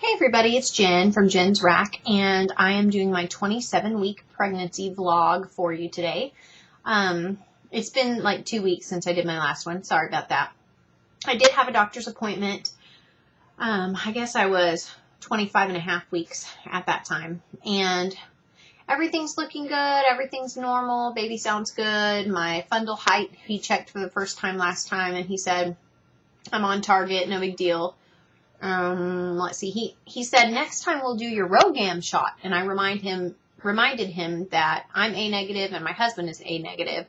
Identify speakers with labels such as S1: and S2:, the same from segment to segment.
S1: Hey everybody, it's Jen from Jenn's RAQ, and I am doing my 27-week pregnancy vlog for you today. It's been like 2 weeks since I did my last one. Sorry about that. I did have a doctor's appointment. I guess I was 25 and a half weeks at that time, and everything's looking good. Everything's normal. Baby sounds good. My fundal height, he checked for the first time last time, and he said, I'm on target, no big deal. Let's see, he said, next time we'll do your ROGAM shot. And I reminded him that I'm A negative and my husband is A negative.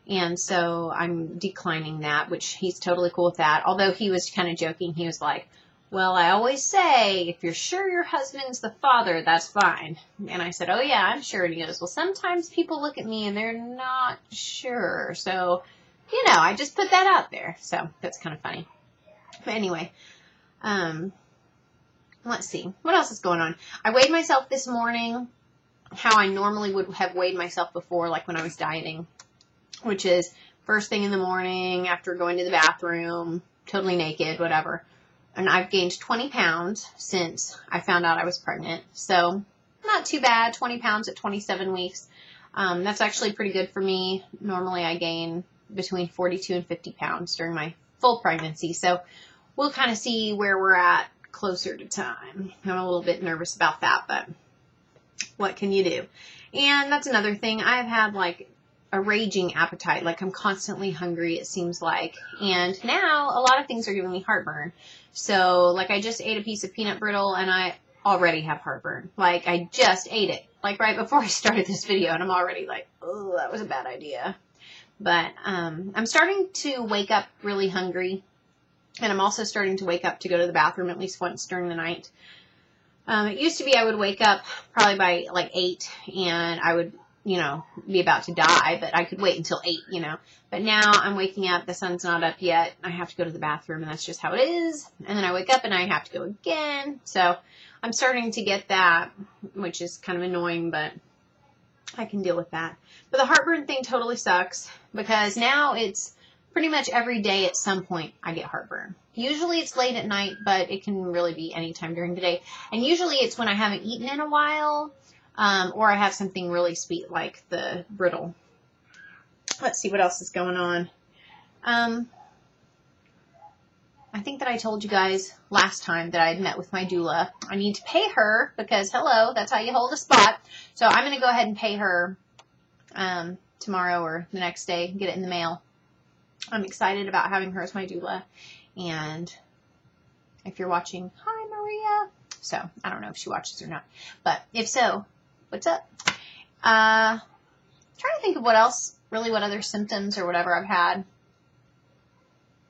S1: And so I'm declining that, which he's totally cool with that. Although he was kind of joking. He was like, well, I always say, if you're sure your husband's the father, that's fine. And I said, oh yeah, I'm sure. And he goes, well, sometimes people look at me and they're not sure. So, I just put that out there. So that's kind of funny. But anyway, let's see. What else is going on? I weighed myself this morning how I normally would have weighed myself before, like when I was dieting, which is first thing in the morning after going to the bathroom, totally naked, whatever. And I've gained 20 pounds since I found out I was pregnant. So not too bad, 20 pounds at 27 weeks. That's actually pretty good for me. Normally I gain between 42 and 50 pounds during my full pregnancy. So we'll kind of see where we're at closer to time. I'm a little bit nervous about that, but what can you do? And that's another thing. I've had like a raging appetite. Like I'm constantly hungry, it seems like. And now a lot of things are giving me heartburn. So like I just ate a piece of peanut brittle and I already have heartburn. Like I just ate it like right before I started this video and I'm already like, oh, that was a bad idea. But I'm starting to wake up really hungry. And I'm also starting to wake up to go to the bathroom at least once during the night. It used to be I would wake up probably by like 8 and I would, be about to die, but I could wait until 8, But now I'm waking up, the sun's not up yet, I have to go to the bathroom and that's just how it is. And then I wake up and I have to go again. So I'm starting to get that, which is kind of annoying, but I can deal with that. But the heartburn thing totally sucks because now it's pretty much every day at some point I get heartburn. Usually it's late at night, but it can really be any time during the day. And usually it's when I haven't eaten in a while, or I have something really sweet like the brittle. Let's see what else is going on. I think that I told you guys last time that I had met with my doula. I need to pay her because, hello, that's how you hold a spot. So I'm going to go ahead and pay her tomorrow or the next day, get it in the mail. I'm excited about having her as my doula. And if you're watching, hi, Maria. So I don't know if she watches or not. But if so, what's up? Trying to think of what else, really what other symptoms or whatever I've had.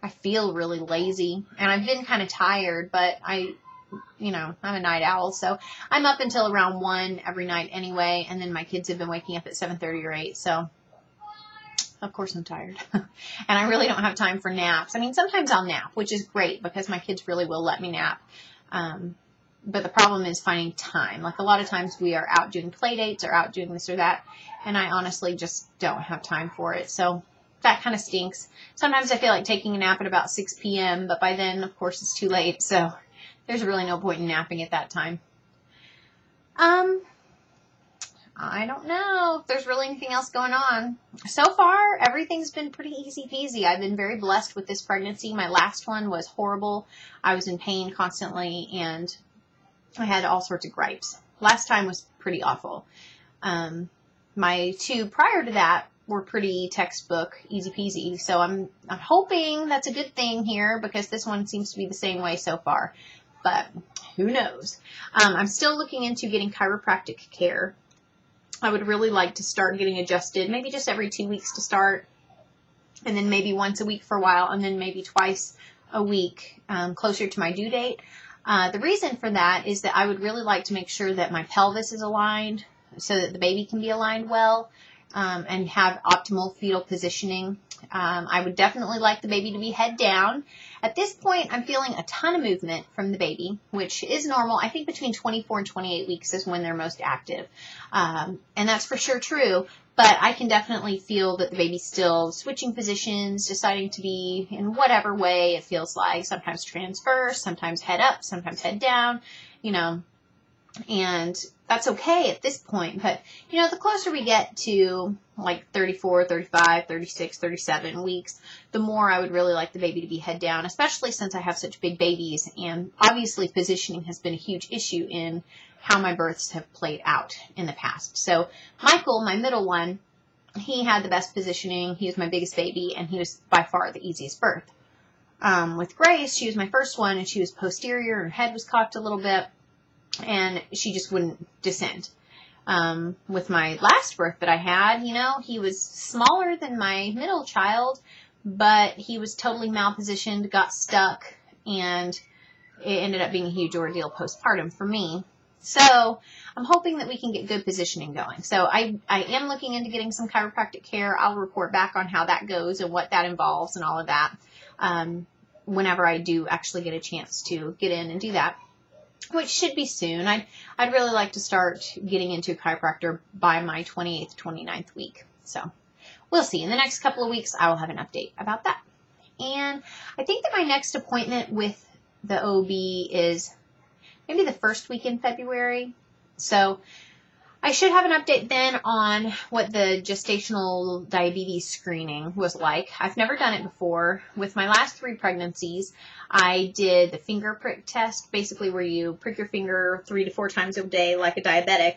S1: I feel really lazy. And I've been kind of tired, but I'm a night owl. So I'm up until around 1 every night anyway. And then my kids have been waking up at 7:30 or 8. So of course I'm tired. And I really don't have time for naps. I mean, sometimes I'll nap, which is great because my kids really will let me nap. But the problem is finding time. Like a lot of times we are out doing play dates or out doing this or that. And I honestly just don't have time for it. So that kind of stinks. Sometimes I feel like taking a nap at about 6 p.m. But by then, of course, it's too late. So there's really no point in napping at that time. I don't know if there's really anything else going on. So far, everything's been pretty easy peasy. I've been very blessed with this pregnancy. My last one was horrible. I was in pain constantly, and I had all sorts of gripes. Last time was pretty awful. My 2 prior to that were pretty textbook, easy peasy. So I'm hoping that's a good thing here because this one seems to be the same way so far. But who knows? I'm still looking into getting chiropractic care. I would really like to start getting adjusted, maybe just every 2 weeks to start, and then maybe once a week for a while, and then maybe twice a week closer to my due date. The reason for that is that I would really like to make sure that my pelvis is aligned so that the baby can be aligned well and have optimal fetal positioning. I would definitely like the baby to be head down. At this point, I'm feeling a ton of movement from the baby, which is normal. I think between 24 and 28 weeks is when they're most active. And that's for sure true. But I can definitely feel that the baby's still switching positions, deciding to be in whatever way it feels like. Sometimes transverse, sometimes head up, sometimes head down, you know, and that's okay at this point. But, you know, the closer we get to like 34, 35, 36, 37 weeks, the more I would really like the baby to be head down, especially since I have such big babies. And obviously positioning has been a huge issue in how my births have played out in the past. So Michael, my middle one, he had the best positioning. He was my biggest baby, and he was by far the easiest birth. With Grace, she was my first one, and she was posterior. Her head was cocked a little bit, and she just wouldn't descend. With my last birth that I had, you know, he was smaller than my middle child, but he was totally malpositioned, got stuck, and it ended up being a huge ordeal postpartum for me. So I'm hoping that we can get good positioning going. So I am looking into getting some chiropractic care. I'll report back on how that goes and what that involves and all of that whenever I do actually get a chance to get in and do that, which should be soon. I'd really like to start getting into a chiropractor by my 28th, 29th week. So we'll see. In the next couple of weeks, I will have an update about that. And I think that my next appointment with the OB is maybe the first week in February. So I should have an update then on what the gestational diabetes screening was like. I've never done it before. With my last 3 pregnancies, I did the finger prick test, basically where you prick your finger 3 to 4 times a day like a diabetic.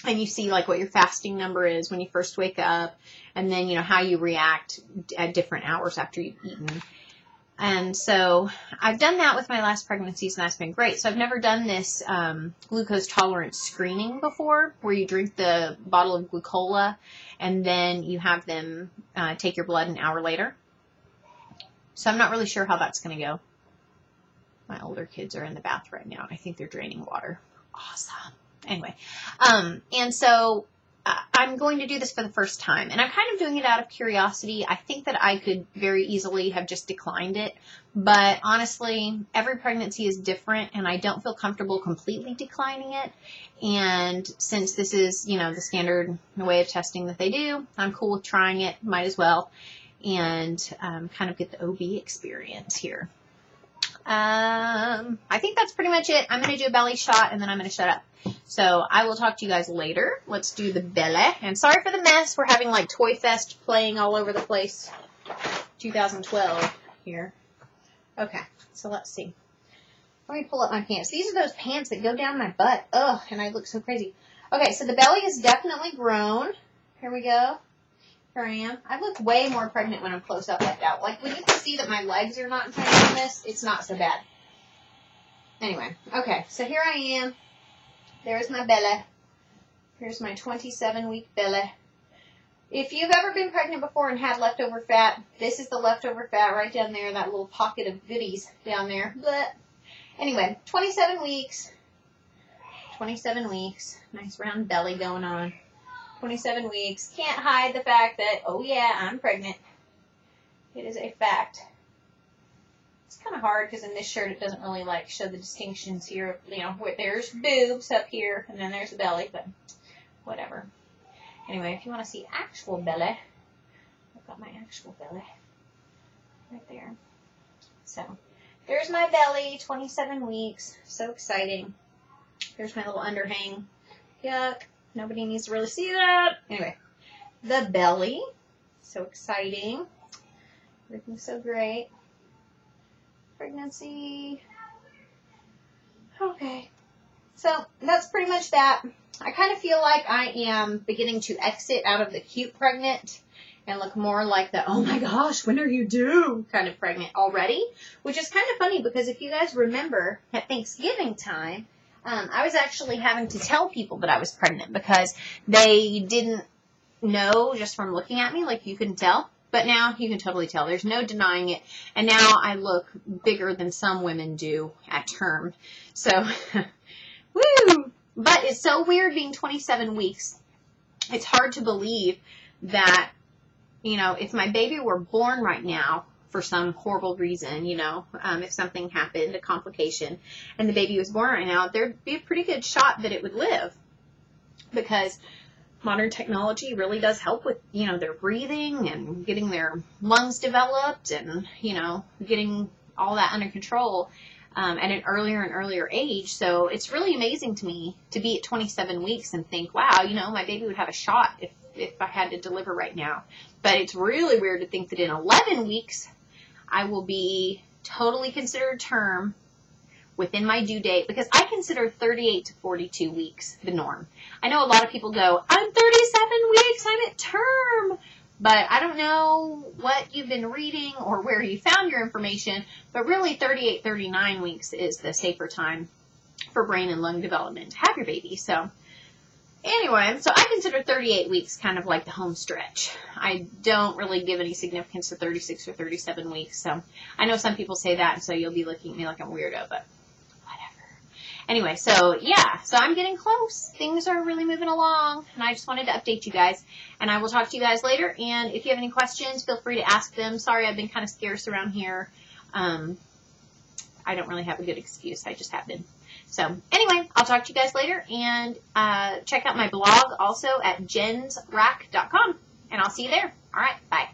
S1: And you see like what your fasting number is when you first wake up, and then, you know, how you react at different hours after you've eaten. And so I've done that with my last pregnancies, and that's been great. So I've never done this glucose tolerance screening before, where you drink the bottle of glucola and then you have them take your blood an hour later. So I'm not really sure how that's going to go. My older kids are in the bath right now, and I think they're draining water. Awesome. Anyway, and so I'm going to do this for the first time, and I'm kind of doing it out of curiosity. I think that I could very easily have just declined it, but honestly, every pregnancy is different, and I don't feel comfortable completely declining it. And since this is, you know, the standard way of testing that they do, I'm cool with trying it. Might as well, and kind of get the OB experience here. I think that's pretty much it. I'm going to do a belly shot, and then I'm going to shut up. So I will talk to you guys later. Let's do the belly. And sorry for the mess. We're having like Toy Fest playing all over the place. 2012 here. Okay, so let's see. Let me pull up my pants. These are those pants that go down my butt. Ugh, and I look so crazy. Okay, so the belly is definitely grown. Here we go. Here I am. I look way more pregnant when I'm close up like that. Like when you can see that my legs are not tiny in this, it's not so bad. Anyway, okay, so here I am. There's my belly. Here's my 27-week belly. If you've ever been pregnant before and had leftover fat, this is the leftover fat right down there, that little pocket of goodies down there. But anyway, 27 weeks. 27 weeks. Nice round belly going on. 27 weeks. Can't hide the fact that, oh yeah, I'm pregnant. It is a fact. It's kind of hard because in this shirt it doesn't really like show the distinctions here. You know, where there's boobs up here and then there's the belly, but whatever. Anyway, if you want to see actual belly, I've got my actual belly right there. So there's my belly, 27 weeks. So exciting. There's my little underhang. Yuck. Nobody needs to really see that. Anyway, the belly. So exciting. Everything's so great. Pregnancy. Okay. So that's pretty much that. I kind of feel like I am beginning to exit out of the cute pregnant and look more like the, oh my gosh, when are you due kind of pregnant already, which is kind of funny because if you guys remember at Thanksgiving time, I was actually having to tell people that I was pregnant because they didn't know just from looking at me, like you couldn't tell. But now you can totally tell. There's no denying it. And now I look bigger than some women do at term. So, woo! But it's so weird being 27 weeks. It's hard to believe that, you know, if my baby were born right now for some horrible reason, you know, if something happened, a complication, and the baby was born right now, there'd be a pretty good shot that it would live. Because modern technology really does help with, their breathing and getting their lungs developed and, getting all that under control at an earlier and earlier age. So it's really amazing to me to be at 27 weeks and think, wow, my baby would have a shot if I had to deliver right now. But it's really weird to think that in 11 weeks, I will be totally considered term within my due date, because I consider 38 to 42 weeks the norm. I know a lot of people go, I'm 37 weeks, I'm at term. But I don't know what you've been reading or where you found your information, but really 38, 39 weeks is the safer time for brain and lung development to have your baby. So anyway, so I consider 38 weeks kind of like the home stretch. I don't really give any significance to 36 or 37 weeks. So I know some people say that, and so you'll be looking at me like I'm a weirdo, but anyway, so yeah, so I'm getting close. Things are really moving along, and I just wanted to update you guys. And I will talk to you guys later, and if you have any questions, feel free to ask them. Sorry, I've been kind of scarce around here. I don't really have a good excuse. I just have been. So anyway, I'll talk to you guys later, and check out my blog also at jensrac.com, and I'll see you there. All right, bye.